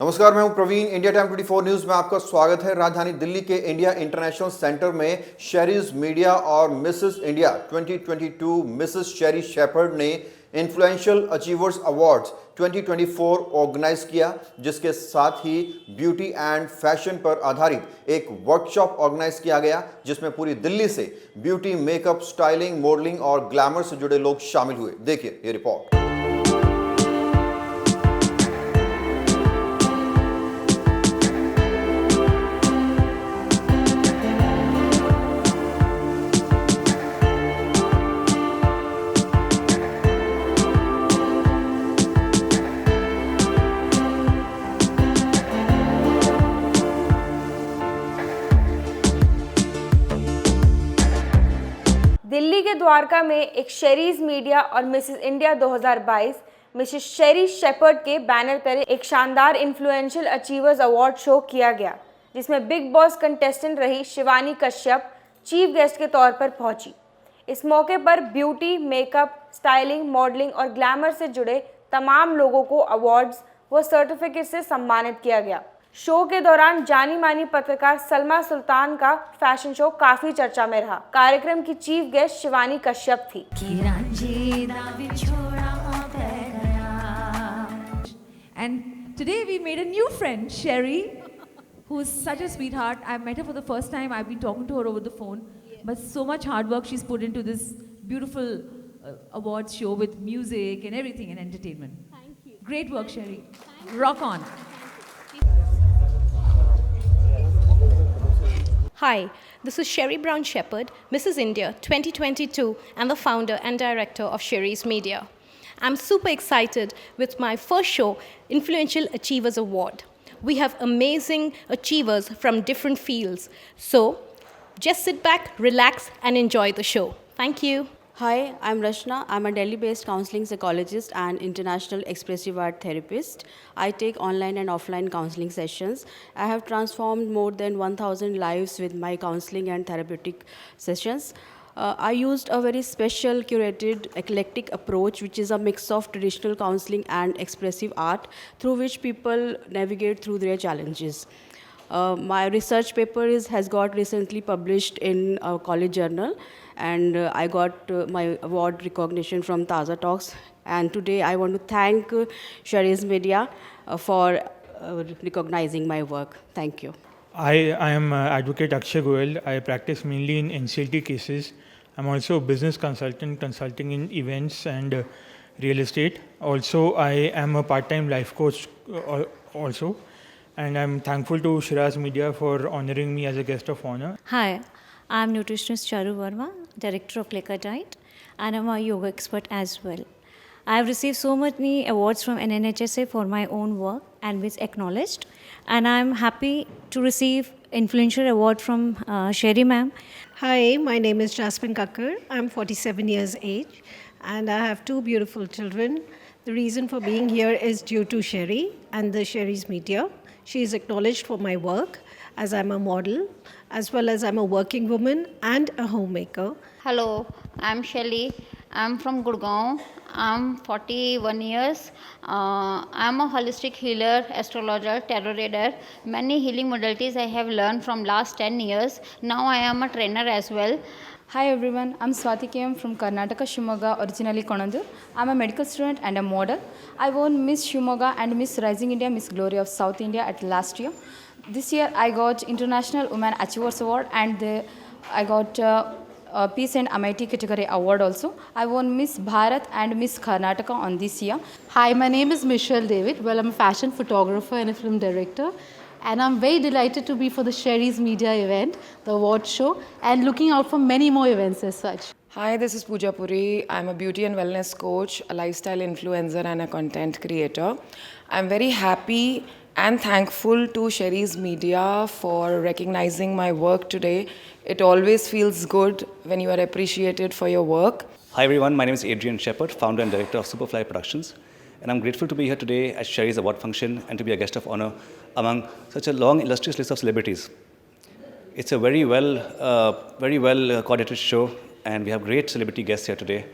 नमस्कार, मैं हूं प्रवीण। इंडिया टाइम 24 न्यूज में आपका स्वागत है। राजधानी दिल्ली के इंडिया इंटरनेशनल सेंटर में शेरीज मीडिया और मिसेस इंडिया 2022 मिसेस शेरी शेपर्ड ने इन्फ्लुएंशियल अचीवर्स अवार्ड्स 2024 ऑर्गेनाइज किया, जिसके साथ ही ब्यूटी एंड फैशन पर आधारित एक वर्कशॉप ऑर्गेनाइज किया गया, जिसमें पूरी दिल्ली से ब्यूटी, मेकअप, स्टाइलिंग, मॉडलिंग और ग्लैमर से जुड़े लोग शामिल हुए। देखिए ये रिपोर्ट। दिल्ली के द्वारका में एक शेरीज मीडिया और मिसेस इंडिया 2022 मिसेस शेरी शेपर्ड के बैनर तले एक शानदार इन्फ्लुएंशियल अचीवर्स अवार्ड शो किया गया, जिसमें बिग बॉस कंटेस्टेंट रही शिवानी कश्यप चीफ गेस्ट के तौर पर पहुंची। इस मौके पर ब्यूटी, मेकअप, स्टाइलिंग, मॉडलिंग और ग्लैमर से जुड़े तमाम लोगों को अवार्ड्स व सर्टिफिकेट से सम्मानित किया गया। शो के दौरान जानी मानी पत्रकार सलमा सुल्तान का फैशन शो काफी चर्चा में रहा। कार्यक्रम की चीफ गेस्ट शिवानी कश्यप थी। And today we made a new friend, Sherry, who's such a sweetheart. I met her for the first time. I've been talking to her over the phone. But so much hard work she's put into this beautiful awards show with music and everything and entertainment. Thank you. Great work, Sherry. Rock on. Hi, this is Sherry Brown Shepherd, Mrs. India 2022, and the founder and director of Sherry's Media. I'm super excited with my first show, Influential Achievers Award. We have amazing achievers from different fields. So just sit back, relax, and enjoy the show. Thank you. Hi, I'm Rashna. I'm a Delhi-based counseling psychologist and international expressive art therapist. I take online and offline counseling sessions. I have transformed more than 1,000 lives with my counseling and therapeutic sessions. I used a very special, curated, eclectic approach, which is a mix of traditional counseling and expressive art, through which people navigate through their challenges. My research paper has got recently published in a college journal, and I got my award recognition from Taza Talks. And today I want to thank Sherry's Media for recognizing my work. Thank you. I am Advocate Akshay Goyal. I practice mainly in NCLT cases. I'm also a business consultant, consulting in events and real estate. Also, I am a part-time life coach also. And I'm thankful to Shiraz Media for honoring me as a guest of honor. Hi, I'm nutritionist Charu Verma, director of Lekha Diet, and I'm a yoga expert as well. I've received so many awards from NNHSA for my own work and which acknowledged, and I'm happy to receive influential award from Sherry ma'am. Hi, my name is Jasmine Kakkar. I'm 47 years age and I have two beautiful children. The reason for being here is due to Sherry and the Sherry's Media. She is acknowledged for my work as I'm a model, as well as I'm a working woman and a homemaker. Hello, I'm Shelly. I'm from Gurgaon. I'm 41 years. I'm a holistic healer, astrologer, tarot reader. Many healing modalities I have learned from last 10 years. Now I am a trainer as well. Hi everyone, I'm Swati KM from Karnataka, Shimoga, originally Konandur. I'm a medical student and a model. I won Miss Shimoga and Miss Rising India, Miss Glory of South India at last year. This year I got International Women Achievers Award and I got Peace and Amity category award also. I won Miss Bharat and Miss Karnataka on this year. Hi, my name is Michelle David. Well, I'm a fashion photographer and a film director. And I'm very delighted to be for the Sherry's Media event, the award show, and looking out for many more events as such. Hi, this is Pooja Puri. I'm a beauty and wellness coach, a lifestyle influencer and a content creator. I'm very happy and thankful to Sherry's Media for recognizing my work today. It always feels good when you are appreciated for your work. Hi everyone, my name is Adrian Shepherd, founder and director of Superfly Productions. And I'm grateful to be here today at Sherry's award function and to be a guest of honor among such a long, illustrious list of celebrities. It's a very well coordinated show, and we have great celebrity guests here today.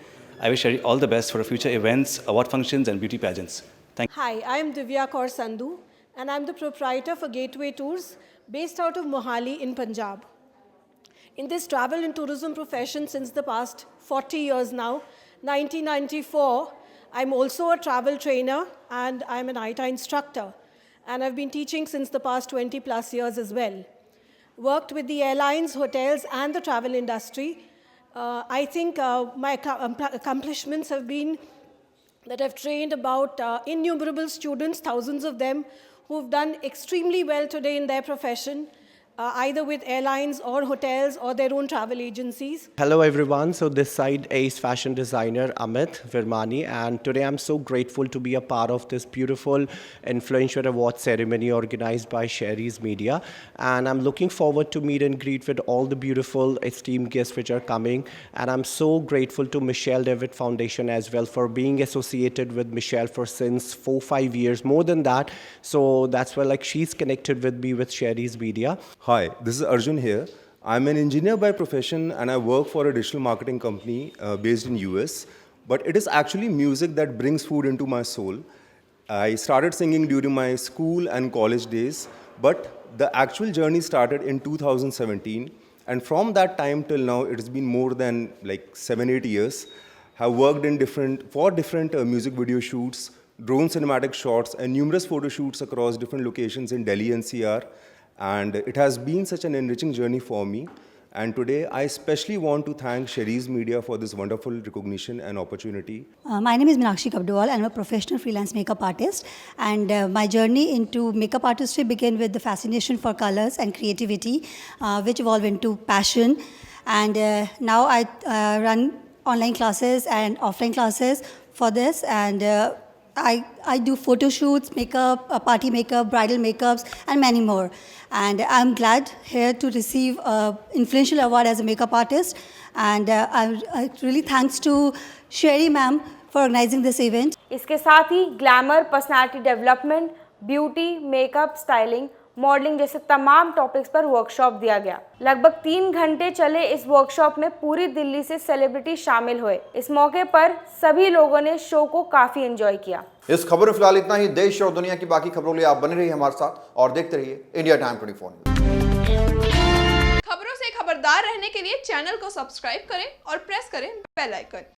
I wish Sherry all the best for future events, award functions, and beauty pageants. Thank you. Hi, I am Divya Kaur Sandhu, and I'm the proprietor for Gateway Tours, based out of Mohali in Punjab. In this travel and tourism profession since the past 40 years now, 1994, I'm also a travel trainer and I'm an ITA instructor. And I've been teaching since the past 20 plus years as well. Worked with the airlines, hotels, and the travel industry. I think my accomplishments have been that I've trained about innumerable students, thousands of them, who've done extremely well today in their profession, either with airlines or hotels or their own travel agencies. Hello everyone, so this side is fashion designer Amit Virmani, and today I'm so grateful to be a part of this beautiful influential award ceremony organized by Sherry's Media, and I'm looking forward to meet and greet with all the beautiful esteemed guests which are coming, and I'm so grateful to Michelle David Foundation as well for being associated with Michelle for since 4-5 years, more than that, so that's why like she's connected with me with Sherry's Media. Hi, this is Arjun here. I'm an engineer by profession and I work for a digital marketing company based in US. But it is actually music that brings food into my soul. I started singing during my school and college days, but the actual journey started in 2017. And from that time till now, it has been more than like 7-8 years. I've worked in for different music video shoots, drone cinematic shots, and numerous photo shoots across different locations in Delhi NCR. And it has been such an enriching journey for me. And today, I especially want to thank Sherry's Media for this wonderful recognition and opportunity. My name is Meenakshi Kabdewal. I'm a professional freelance makeup artist. And my journey into makeup artistry began with the fascination for colors and creativity, which evolved into passion. And now I run online classes and offline classes for this. And I do photo shoots, makeup, party makeup, bridal makeups, and many more. And I'm glad here to receive an influential award as a makeup artist. And I really thanks to Sherry ma'am for organizing this event. इसके साथ ही glamour, personality development, beauty, makeup, styling, modelling जैसे तमाम topics पर workshop दिया गया। लगभग 3 घंटे चले इस वर्कशॉप में पूरी दिल्ली से सेलिब्रिटी शामिल हुए। इस मौके पर सभी लोगों ने शो को काफी एंजॉय किया। इस खबर में फिलहाल इतना ही। देश और दुनिया की बाकी खबरों के लिए आप बने रहिए हमारे साथ और देखते रहिए इंडिया टाइम 24 न्यूज़। खबरों से खबरदार रहने के लिए चैनल को सब्सक्राइब करें और प्रेस करें बेल आइकन।